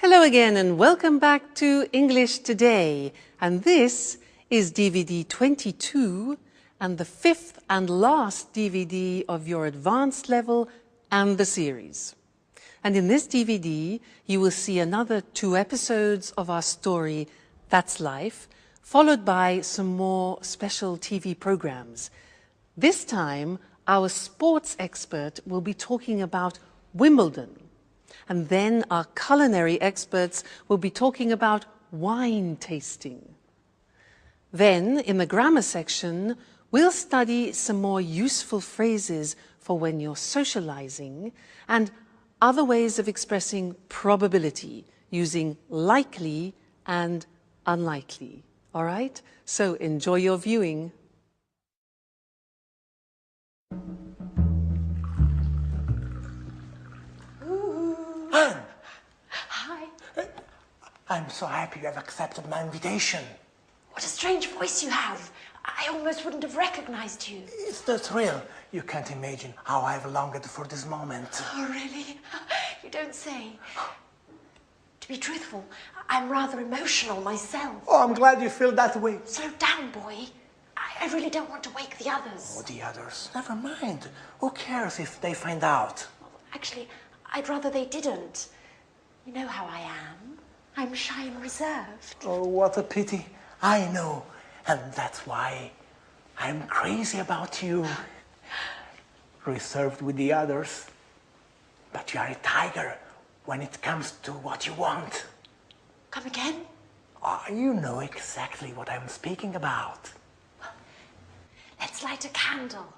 Hello again and welcome back to English Today. And this is DVD 22 and the fifth and last DVD of your advanced level and the series. And in this DVD, you will see another 2 episodes of our story, That's Life, followed by some more special TV programs. This time, our sports expert will be talking about Wimbledon. And then our culinary experts will be talking about wine tasting. Then, in the grammar section, we'll study some more useful phrases for when you're socializing and other ways of expressing probability using likely and unlikely. All right? So enjoy your viewing. Anne! Hi. I'm so happy you have accepted my invitation. What a strange voice you have. I almost wouldn't have recognized you. It's the thrill. You can't imagine how I've longed for this moment. Oh, really? You don't say. To be truthful, I'm rather emotional myself. Oh, I'm glad you feel that way. Slow down, boy. I really don't want to wake the others. Oh, the others? Never mind. Who cares if they find out? Actually, I'd rather they didn't. You know how I am. I'm shy and reserved. Oh, what a pity. I know. And that's why I'm crazy about you. Reserved with the others. But you are a tiger when it comes to what you want. Come again? Oh, you know exactly what I'm speaking about. Well, let's light a candle.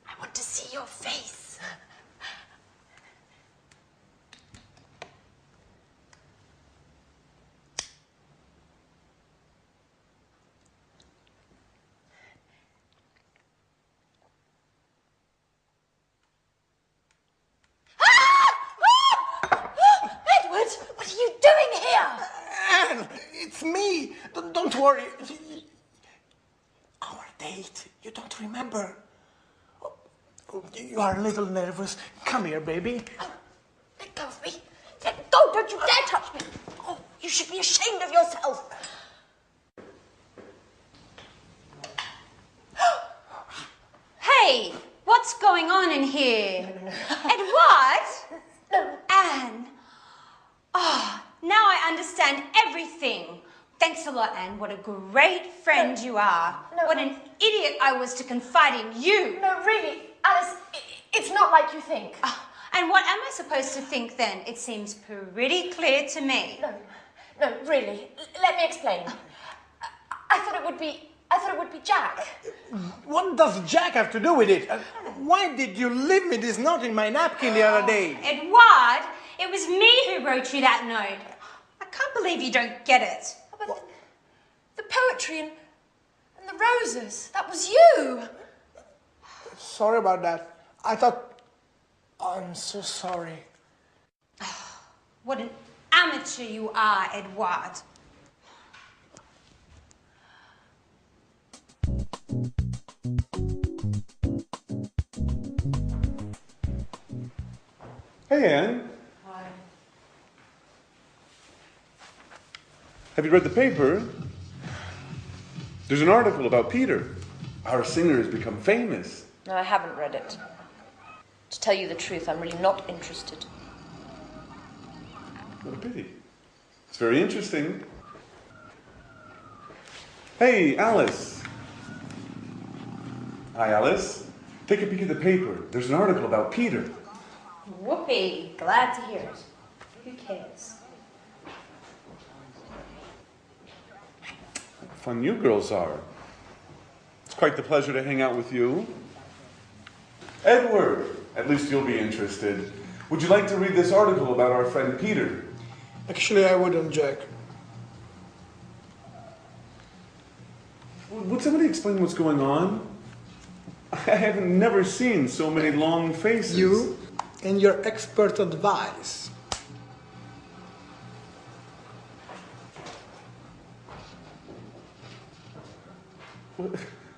I want to see your face. What are you doing here? Anne, it's me. Don't worry. Our date, you don't remember. Oh, you are a little nervous. Come here, baby. Oh, let go of me. Let go. Don't you dare touch me. Oh, you should be ashamed of yourself. Hey, what's going on in here? No. Edward? No. Anne? Oh, now I understand everything. Thanks a lot, Anne. What a great friend you are. No. What an idiot I was to confide in you. No, really, Alice, it's not like you think. Oh, and what am I supposed to think then? It seems pretty clear to me. No, really. Let me explain. I thought it would be Jack. What does Jack have to do with it? Why did you leave me this note in my napkin the other day? Edward, it was me who wrote you that note. I can't believe you don't get it. But the poetry and the roses, that was you. Sorry about that. I thought... I'm so sorry. What an amateur you are, Edward. Hey, Anne. Hi. Have you read the paper? There's an article about Peter. Our singer has become famous. No, I haven't read it. To tell you the truth, I'm really not interested. What a pity. It's very interesting. Hey, Alice. Hi, Alice. Take a peek at the paper. There's an article about Peter. Whoopee, glad to hear it. Who cares? Fun you girls are. It's quite the pleasure to hang out with you. Edward, at least you'll be interested. Would you like to read this article about our friend Peter? Actually, I wouldn't, Jack. Would somebody explain what's going on? I have never seen so many long faces. You and your expert advice.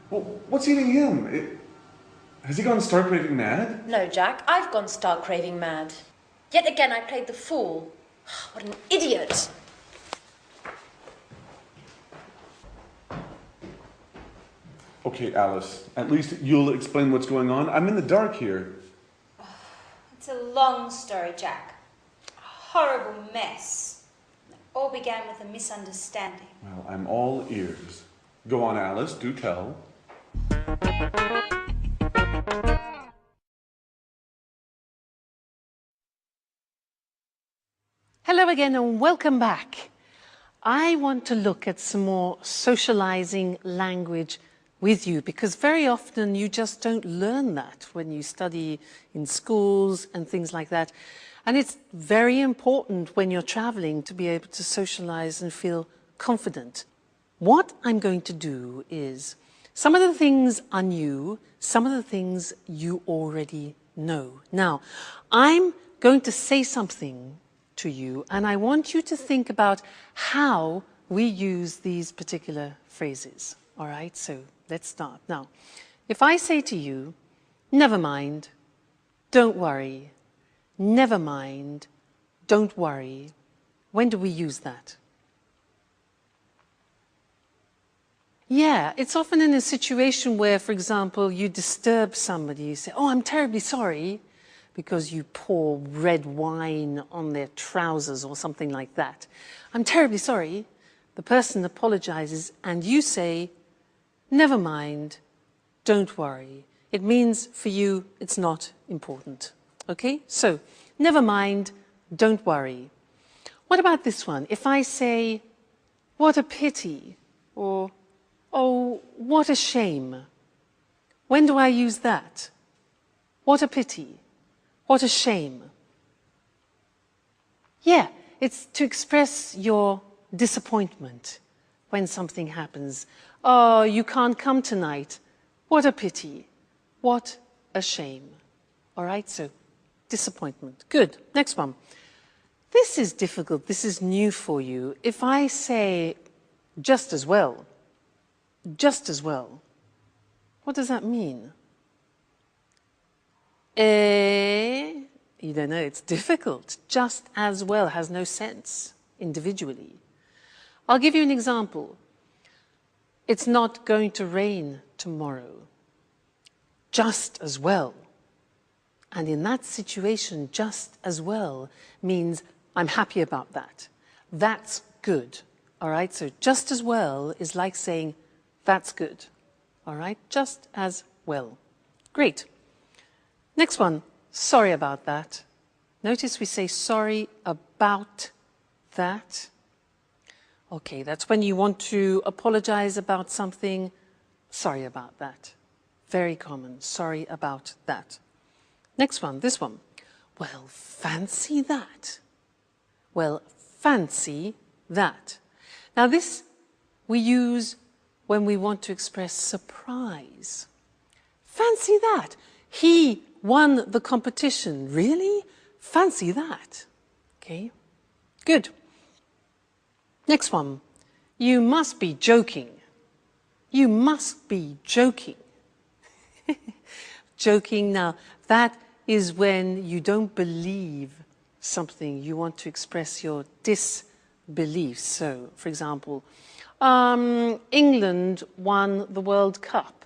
What's eating him? Has he gone star-craving mad? No, Jack, I've gone star-craving mad. Yet again, I played the fool. What an idiot. Okay, Alice, at least you'll explain what's going on. I'm in the dark here. It's a long story, Jack. A horrible mess. It all began with a misunderstanding. Well, I'm all ears. Go on, Alice, do tell. Hello again and welcome back. I want to look at some more socializing language with you because very often you just don't learn that when you study in schools and things like that. And it's very important when you're traveling to be able to socialize and feel confident. What I'm going to do is some of the things are new, some of the things you already know. Now, I'm going to say something to you and I want you to think about how we use these particular phrases. All right, so let's start. Now, if I say to you, never mind, don't worry, never mind, don't worry, when do we use that? Yeah, it's often in a situation where, for example, you disturb somebody, you say, oh, I'm terribly sorry, because you pour red wine on their trousers or something like that. I'm terribly sorry. The person apologizes and you say, never mind, don't worry. It means for you it's not important. Okay? So, never mind, don't worry. What about this one? If I say, what a pity, or, oh, what a shame. When do I use that? What a pity. What a shame. Yeah, it's to express your disappointment when something happens. Oh, you can't come tonight. What a pity. What a shame. All right, so disappointment. Good. Next one. This is difficult. This is new for you. If I say just as well, what does that mean? You don't know, it's difficult. Just as well has no sense individually. I'll give you an example. It's not going to rain tomorrow. Just as well. And in that situation, just as well means I'm happy about that. That's good. All right, so just as well is like saying that's good. All right, just as well. Great. Next one, sorry about that. Notice we say sorry about that. Okay, that's when you want to apologize about something. Sorry about that. Very common, sorry about that. Next one, this one. Well, fancy that. Well, fancy that. Now this we use when we want to express surprise. Fancy that. He won the competition. Really? Fancy that. Okay, good. Next one. You must be joking. You must be joking. Joking, now that is when you don't believe something. You want to express your disbelief. So, for example, England won the World Cup.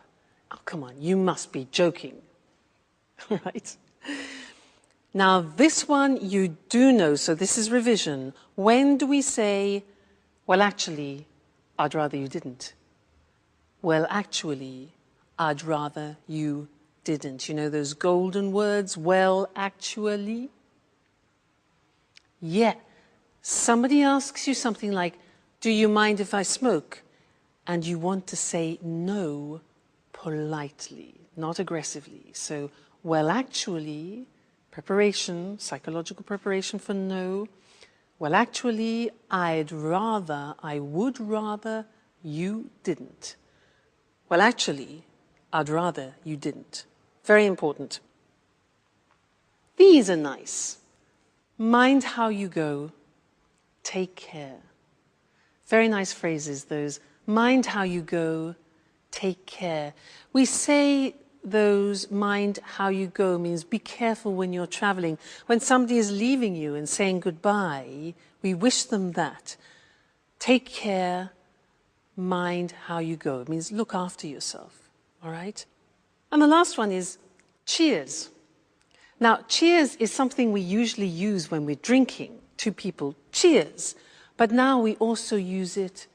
Oh, come on, you must be joking. Right? Now, this one you do know, so this is revision. When do we say, well, actually, I'd rather you didn't? Well, actually, I'd rather you didn't. You know those golden words, well, actually? Yeah. Somebody asks you something like, do you mind if I smoke? And you want to say no politely, not aggressively. So, well, actually, preparation, psychological preparation for no. Well, actually, I would rather you didn't. Well, actually, I'd rather you didn't. Very important. These are nice. Mind how you go. Take care. Very nice phrases, those. Mind how you go. Take care. We say those mind how you go means be careful when you're traveling. When somebody is leaving you and saying goodbye, we wish them that. Take care, mind how you go. It means look after yourself, all right? And the last one is cheers. Now, cheers is something we usually use when we're drinking. Two people, cheers. But now we also use it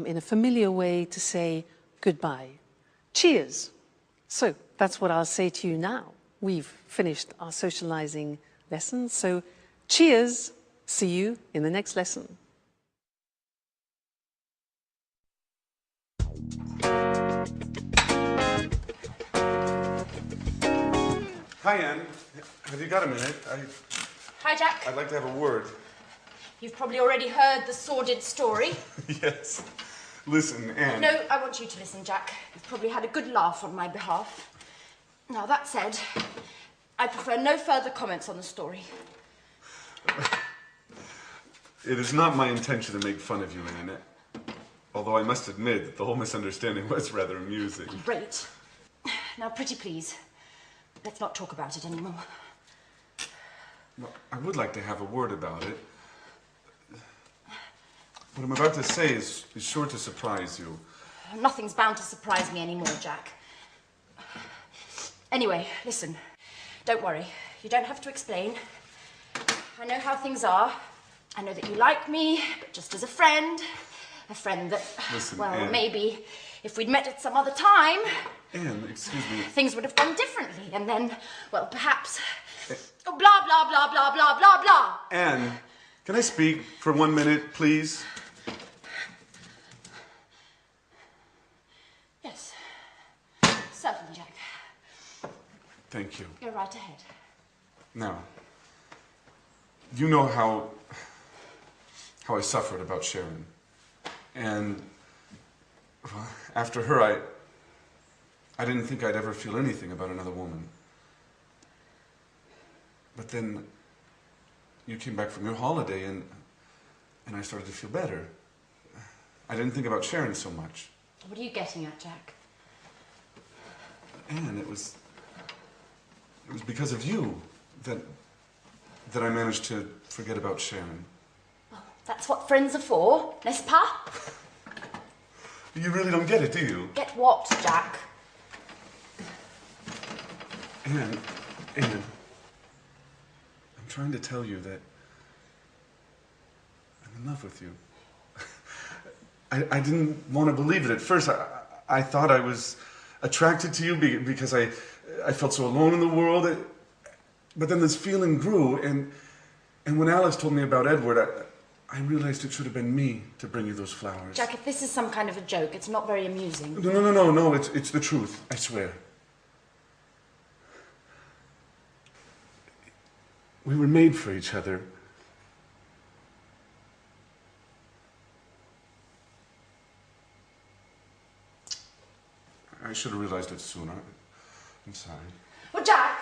in a familiar way to say goodbye. Cheers. So that's what I'll say to you now. We've finished our socializing lesson. So cheers. See you in the next lesson. Hi, Anne. Have you got a minute? Hi, Jack. I'd like to have a word. You've probably already heard the sordid story. Yes. Listen, Anne. No, I want you to listen, Jack. You've probably had a good laugh on my behalf. Now, that said, I prefer no further comments on the story. It is not my intention to make fun of you, Anne. Although I must admit that the whole misunderstanding was rather amusing. Great. Now, pretty please, let's not talk about it anymore. Well, I would like to have a word about it. What I'm about to say is sure to surprise you. Nothing's bound to surprise me anymore, Jack. Anyway, listen. Don't worry. You don't have to explain. I know how things are. I know that you like me, but just as a friend. A friend that, listen, well, Anne. maybe if we'd met at some other time... Anne, excuse me. Things would have gone differently, and then, well, perhaps... Oh, blah, blah, blah, blah, blah, blah, blah. Anne, can I speak for 1 minute, please? Yes. Certainly, Jack. Thank you. Go right ahead. Now, you know how I suffered about Sharon. And well, after her, I didn't think I'd ever feel anything about another woman. But then you came back from your holiday and I started to feel better. I didn't think about Sharon so much. What are you getting at, Jack? And it was because of you that I managed to forget about Sharon. Well, that's what friends are for, n'est-ce pas? You really don't get it, do you? Get what, Jack? Anne, I'm trying to tell you that I'm in love with you. I didn't want to believe it at first. I thought I was attracted to you because I felt so alone in the world. But then this feeling grew, and when Alice told me about Edward, I realized it should have been me to bring you those flowers. Jack, if this is some kind of a joke, it's not very amusing. No, it's the truth, I swear. We were made for each other. I should have realized it sooner. I'm sorry. Well, Jack!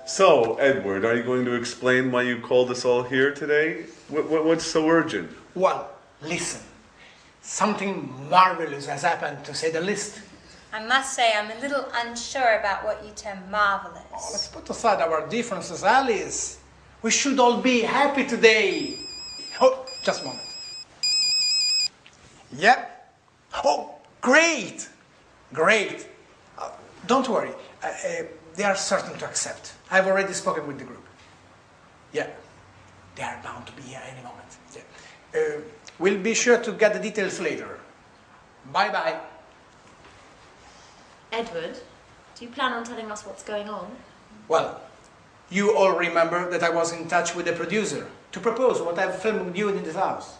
So, Edward, are you going to explain why you called us all here today? What's so urgent? Well, listen. Something marvelous has happened, to say the least. I must say I'm a little unsure about what you term marvelous. Oh, let's put aside our differences, Alice. We should all be happy today. Oh, just a moment. Yep. Oh, great. Great. Don't worry. They are certain to accept. I've already spoken with the group. Yeah. They are bound to be here any moment. Yeah. We'll be sure to get the details later. Bye-bye. Edward, do you plan on telling us what's going on? Well, you all remember that I was in touch with the producer to propose what I've filmed with you in this house.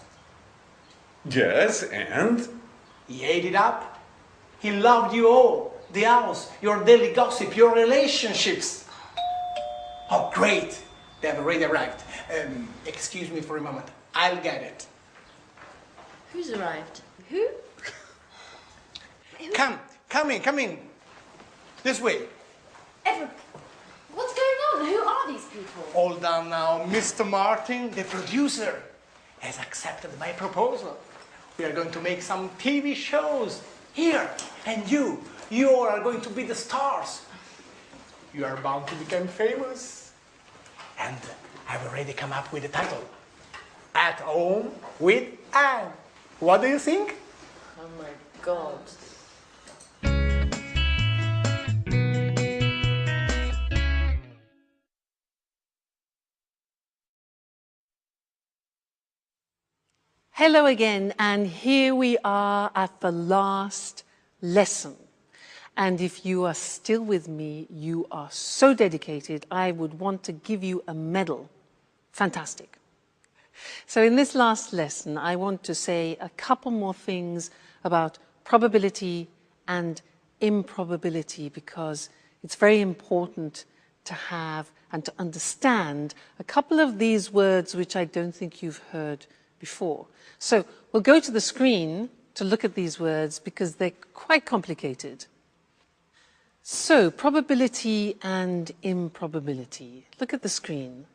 Yes, and? He ate it up. He loved you all. The house, your daily gossip, your relationships. Oh, great. They have already arrived. Excuse me for a moment. I'll get it. Who's arrived? Who? Come in. This way. Edward, what's going on? who are these people? Hold on now, Mr. Martin, the producer, has accepted my proposal. We are going to make some TV shows here, and you all are going to be the stars. You are bound to become famous. And I've already come up with the title, At Home with Anne. What do you think? Oh my God. Hello again, and here we are at the last lesson. And if you are still with me, you are so dedicated, I would want to give you a medal. Fantastic. So in this last lesson, I want to say a couple more things about probability and improbability, because it's very important to have and to understand a couple of these words which I don't think you've heard before. So we'll go to the screen to look at these words because they're quite complicated. So probability and improbability. Look at the screen.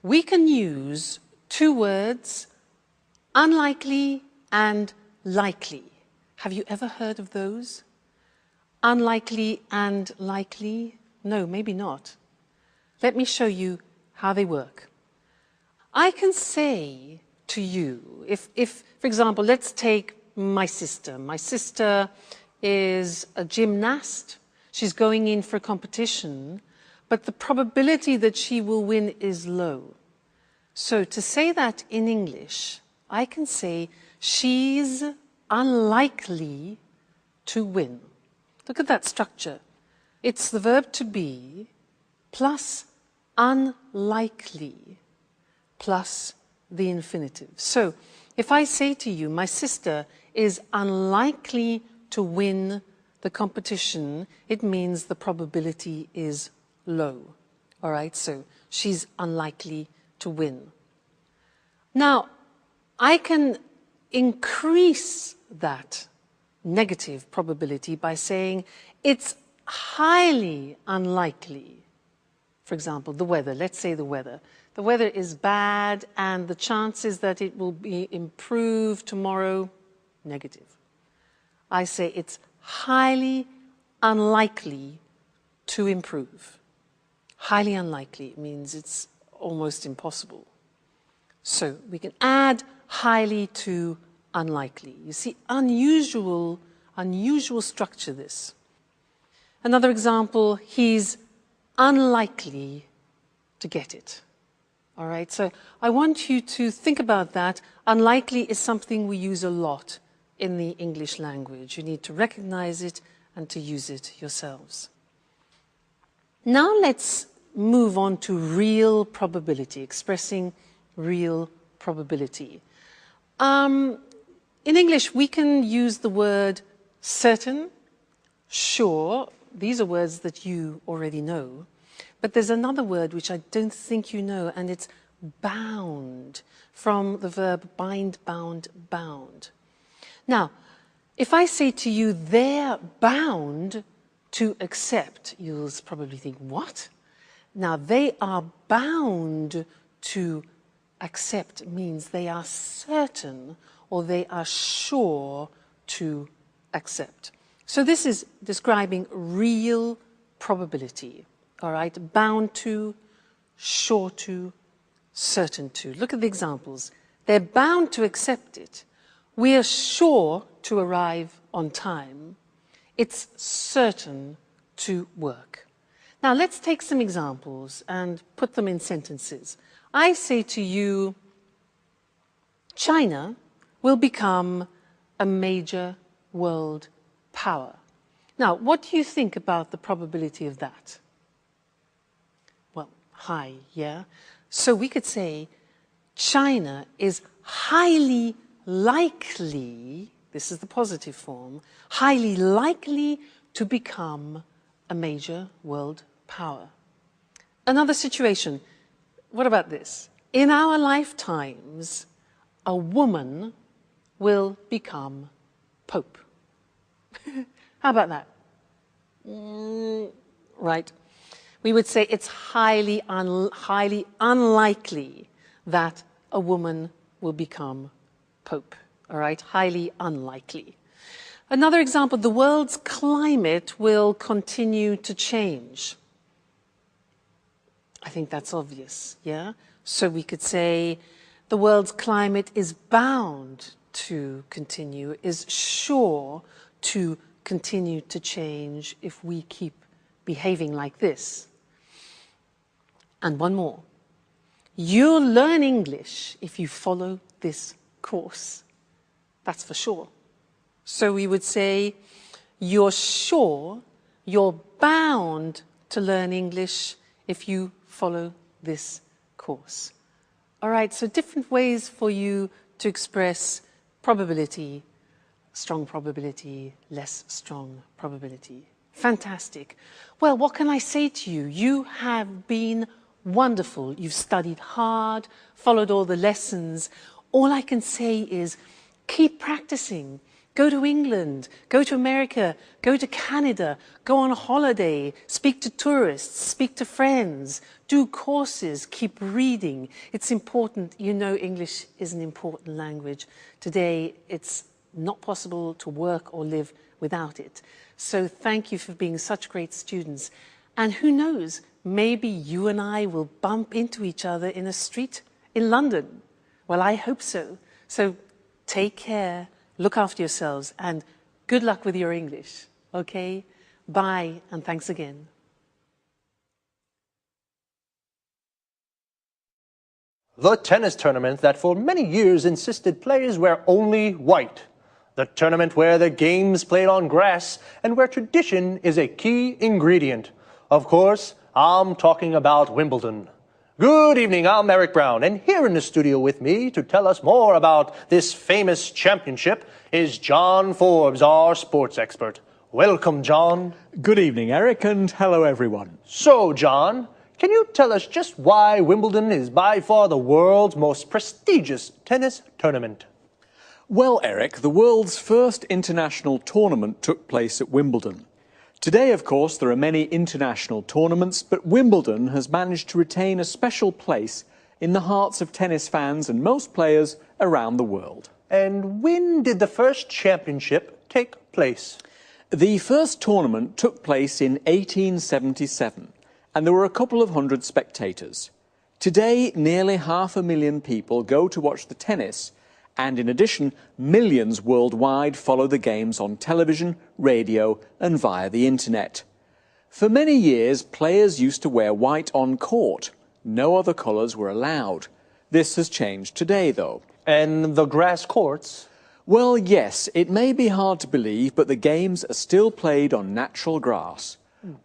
We can use two words, unlikely and likely. Have you ever heard of those? Unlikely and likely? No, maybe not. Let me show you how they work. I can say to you, if for example, let's take my sister. My sister is a gymnast. She's going in for a competition, but the probability that she will win is low. So to say that in English, I can say she's unlikely to win. Look at that structure. It's the verb to be plus unlikely plus the infinitive. So if I say to you, my sister is unlikely to win the competition, it means the probability is low. All right, so she's unlikely to win. Now, I can increase that negative probability by saying it's highly unlikely. For example, the weather. Let's say the weather. The weather is bad and the chances that it will be improved tomorrow, negative. I say it's highly unlikely to improve. Highly unlikely means it's almost impossible. So we can add highly to unlikely. You see, unusual structure this. Another example, he's unlikely to get it. All right, so I want you to think about that. Unlikely is something we use a lot in the English language. You need to recognize it and to use it yourselves. Now let's move on to real probability, expressing real probability. In English, we can use the word certain, sure. These are words that you already know. But there's another word which I don't think you know, and it's bound, from the verb bind, bound, bound. Now, if I say to you, they're bound to accept, you'll probably think, what? Now, they are bound to accept means they are certain or they are sure to accept. So this is describing real probability. All right, bound to, sure to, certain to. Look at the examples. They're bound to accept it. We are sure to arrive on time. It's certain to work. Now let's take some examples and put them in sentences. I say to you, China will become a major world power. Now, what do you think about the probability of that? Well, high, yeah? So we could say China is highly likely, this is the positive form, highly likely to become a major world power. Another situation, what about this? In our lifetimes, a woman will become Pope. How about that? Right. We would say it's highly unlikely that a woman will become Pope. All right, highly unlikely. Another example, the world's climate will continue to change. I think that's obvious, yeah? So we could say the world's climate is bound to continue, is sure to continue to change if we keep behaving like this. And one more. You'll learn English if you follow this course. That's for sure. So we would say, you're sure, you're bound to learn English if you follow this course. All right, so different ways for you to express probability, strong probability, less strong probability. Fantastic. Well, what can I say to you? You have been wonderful. You've studied hard, followed all the lessons. All I can say is keep practicing. Go to England, go to America, go to Canada, go on a holiday, speak to tourists, speak to friends, do courses, keep reading. It's important. You know, English is an important language. Today, it's not possible to work or live without it. So thank you for being such great students. And who knows, maybe you and I will bump into each other in a street in London. Well, I hope so. So take care. Look after yourselves, and good luck with your English, okay? Bye, and thanks again. The tennis tournament that for many years insisted players wear only white. The tournament where the game's played on grass and where tradition is a key ingredient. Of course, I'm talking about Wimbledon. Good evening, I'm Eric Brown, and here in the studio with me to tell us more about this famous championship is John Forbes, our sports expert. Welcome, John. Good evening, Eric, and hello, everyone. So, John, can you tell us just why Wimbledon is by far the world's most prestigious tennis tournament? Well, Eric, the world's first international tournament took place at Wimbledon. Today, of course, there are many international tournaments, but Wimbledon has managed to retain a special place in the hearts of tennis fans and most players around the world. And when did the first championship take place? The first tournament took place in 1877, and there were a couple of hundred spectators. Today, nearly 500,000 people go to watch the tennis, and in addition, millions worldwide follow the games on television, radio, and via the internet. For many years, players used to wear white on court. No other colours were allowed. This has changed today, though. And the grass courts? Well, yes, it may be hard to believe, but the games are still played on natural grass.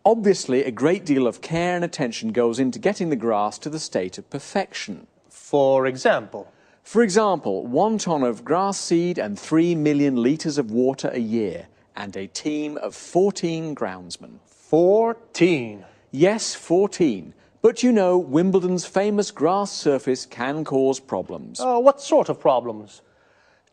Obviously, a great deal of care and attention goes into getting the grass to the state of perfection. For example? For example, 1 ton of grass seed and 3 million litres of water a year, and a team of 14 groundsmen. 14? Yes, 14. But you know, Wimbledon's famous grass surface can cause problems. What sort of problems?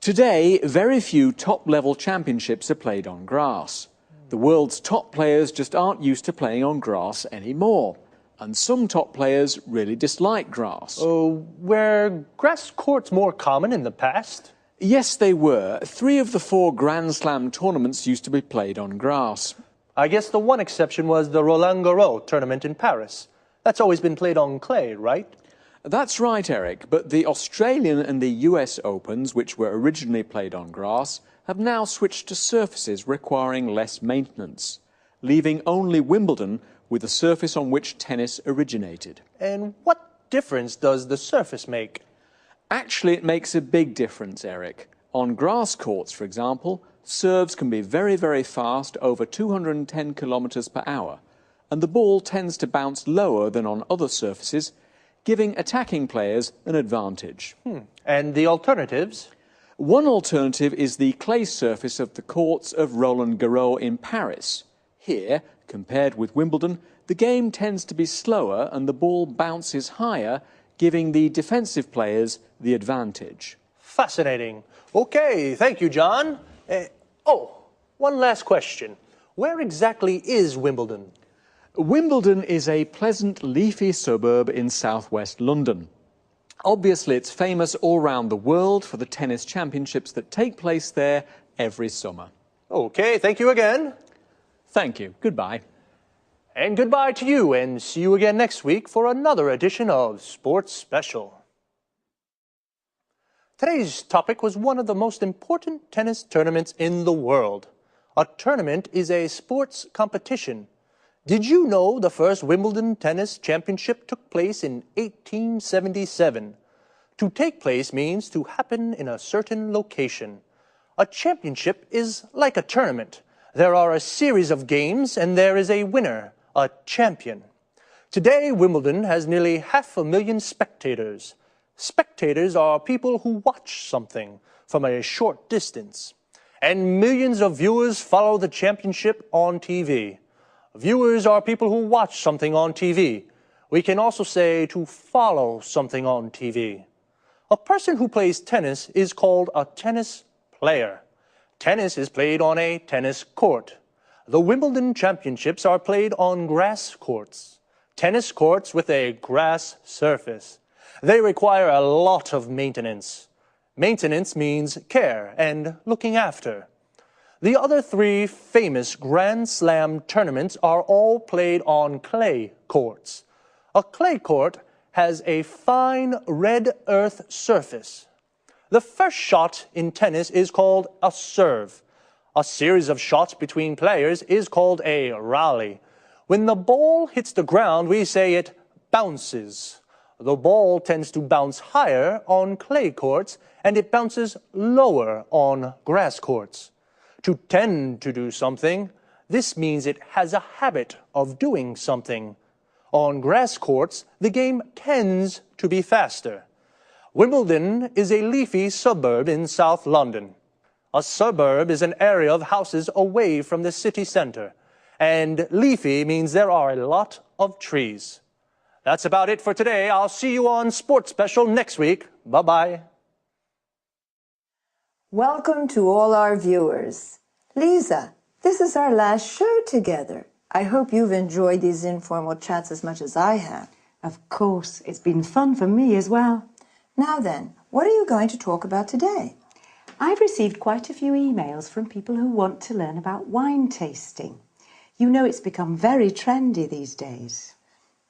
Today, very few top-level championships are played on grass. The world's top players just aren't used to playing on grass anymore. And some top players really dislike grass. Were grass courts more common in the past? Yes, they were. 3 of the 4 Grand Slam tournaments used to be played on grass. I guess the one exception was the Roland Garros tournament in Paris. That's always been played on clay, right? That's right, Eric, but the Australian and the US Opens, which were originally played on grass, have now switched to surfaces requiring less maintenance, leaving only Wimbledon with the surface on which tennis originated. And what difference does the surface make? Actually, it makes a big difference, Eric. On grass courts, for example, serves can be very, very fast, over 210 kilometres per hour, and the ball tends to bounce lower than on other surfaces, giving attacking players an advantage. And the alternatives? One alternative is the clay surface of the courts of Roland Garros in Paris. Here, compared with Wimbledon, the game tends to be slower and the ball bounces higher, giving the defensive players the advantage. Fascinating. Okay, thank you, John. One last question. Where exactly is Wimbledon? Wimbledon is a pleasant, leafy suburb in southwest London. Obviously, it's famous all around the world for the tennis championships that take place there every summer. Okay, thank you again. Thank you. Goodbye. And goodbye to you, and see you again next week for another edition of Sports Special. Today's topic was one of the most important tennis tournaments in the world. A tournament is a sports competition. Did you know the first Wimbledon Tennis Championship took place in 1877? To take place means to happen in a certain location. A championship is like a tournament. There are a series of games and there is a winner, a champion. Today, Wimbledon has nearly 500,000 spectators. Spectators are people who watch something from a short distance. And millions of viewers follow the championship on TV. Viewers are people who watch something on TV. We can also say to follow something on TV. A person who plays tennis is called a tennis player. Tennis is played on a tennis court. The Wimbledon Championships are played on grass courts. Tennis courts with a grass surface. They require a lot of maintenance. Maintenance means care and looking after. The other three famous Grand Slam tournaments are all played on clay courts. A clay court has a fine red earth surface. The first shot in tennis is called a serve. A series of shots between players is called a rally. When the ball hits the ground, we say it bounces. The ball tends to bounce higher on clay courts and it bounces lower on grass courts. To tend to do something, this means it has a habit of doing something. On grass courts, the game tends to be faster. Wimbledon is a leafy suburb in South London. A suburb is an area of houses away from the city centre, and leafy means there are a lot of trees. That's about it for today. I'll see you on Sports Special next week. Bye-bye. Welcome to all our viewers. Lisa, this is our last show together. I hope you've enjoyed these informal chats as much as I have. Of course, it's been fun for me as well. Now then, what are you going to talk about today? I've received quite a few emails from people who want to learn about wine tasting. You know it's become very trendy these days.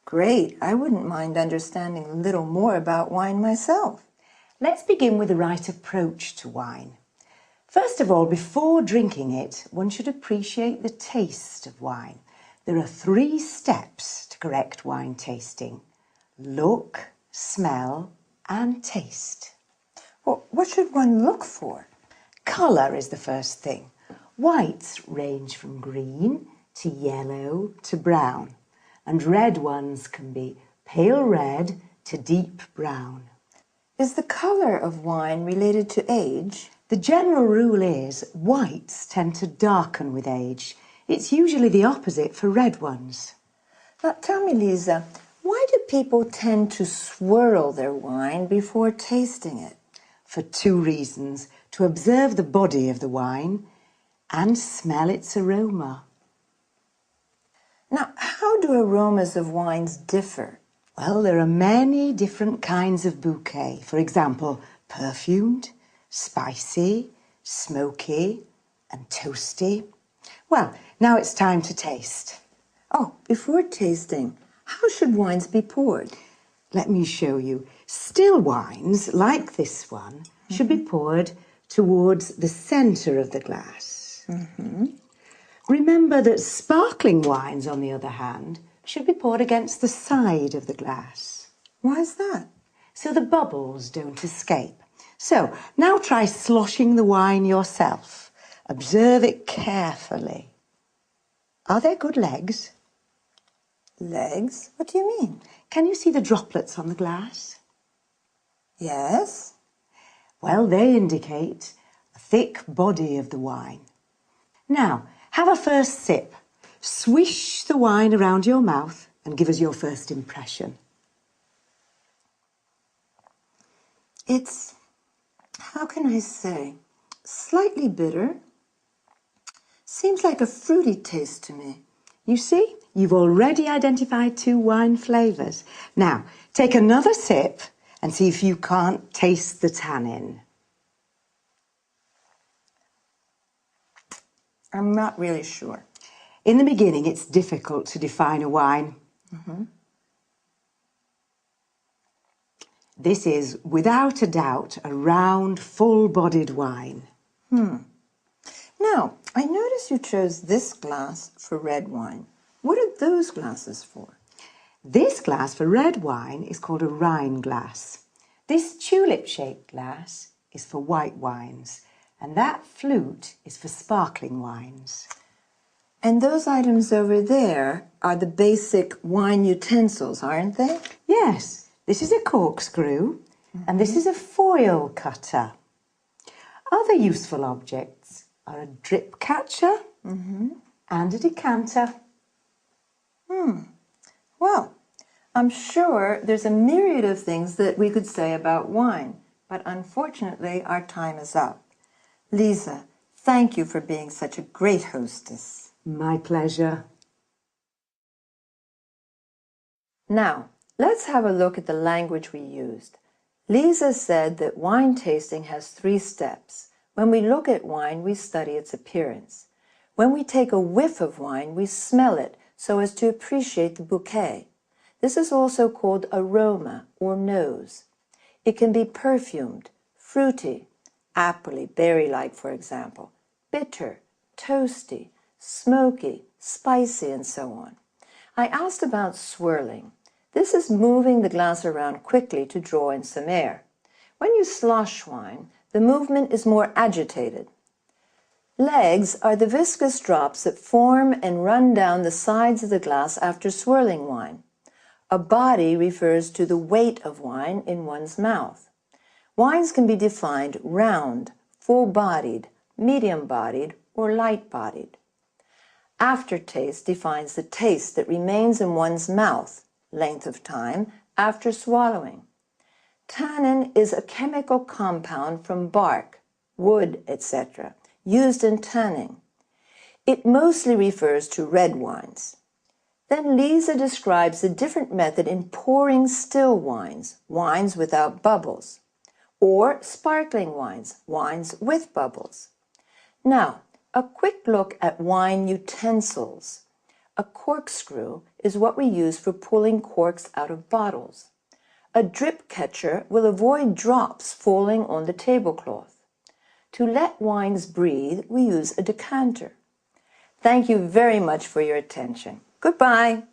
Great. I wouldn't mind understanding a little more about wine myself. Let's begin with the right approach to wine. First of all, before drinking it, one should appreciate the taste of wine. There are 3 steps to correct wine tasting: look, smell, and taste. Well, what should one look for? Colour is the first thing. Whites range from green to yellow to brown, and red ones can be pale red to deep brown. Is the colour of wine related to age? The general rule is whites tend to darken with age. It's usually the opposite for red ones. Now tell me, Lisa, why do people tend to swirl their wine before tasting it? For 2 reasons: to observe the body of the wine and smell its aroma. Now, how do aromas of wines differ? Well, there are many different kinds of bouquet. For example, perfumed, spicy, smoky, and toasty. Well, now it's time to taste. Oh, before tasting, how should wines be poured? Let me show you. Still wines, like this one, should be poured towards the centre of the glass. Remember that sparkling wines, on the other hand, should be poured against the side of the glass. Why is that? So the bubbles don't escape. So, now try sloshing the wine yourself. Observe it carefully. Are there good legs? Legs? What do you mean? Can you see the droplets on the glass? Yes. Well, they indicate a thick body of the wine. Now, have a first sip. Swish the wine around your mouth and give us your first impression. It's, how can I say, slightly bitter. Seems like a fruity taste to me. You see, you've already identified 2 wine flavours. Now, take another sip and see if you can't taste the tannin. I'm not really sure. In the beginning, it's difficult to define a wine. This is, without a doubt, a round, full-bodied wine. Now, I notice you chose this glass for red wine. What are those glasses for? This glass for red wine is called a Rhine glass. This tulip-shaped glass is for white wines, and that flute is for sparkling wines. And those items over there are the basic wine utensils, aren't they? Yes, this is a corkscrew, and this is a foil cutter. Other useful objects are a drip catcher and a decanter. Well, I'm sure there's a myriad of things that we could say about wine, but unfortunately our time is up. Lisa, thank you for being such a great hostess. My pleasure. Now, let's have a look at the language we used. Lisa said that wine tasting has 3 steps. When we look at wine, we study its appearance. When we take a whiff of wine, we smell it so as to appreciate the bouquet. This is also called aroma or nose. It can be perfumed, fruity, appley, berry-like for example, bitter, toasty, smoky, spicy, and so on. I asked about swirling. This is moving the glass around quickly to draw in some air. When you slosh wine, the movement is more agitated. Legs are the viscous drops that form and run down the sides of the glass after swirling wine. A body refers to the weight of wine in one's mouth. Wines can be defined round, full-bodied, medium-bodied, or light-bodied. Aftertaste defines the taste that remains in one's mouth, length of time, after swallowing. Tannin is a chemical compound from bark, wood, etc., used in tanning. It mostly refers to red wines. Then Lisa describes the different method in pouring still wines, wines without bubbles, or sparkling wines, wines with bubbles. Now, a quick look at wine utensils. A corkscrew is what we use for pulling corks out of bottles. A drip catcher will avoid drops falling on the tablecloth. To let wines breathe, we use a decanter. Thank you very much for your attention. Goodbye.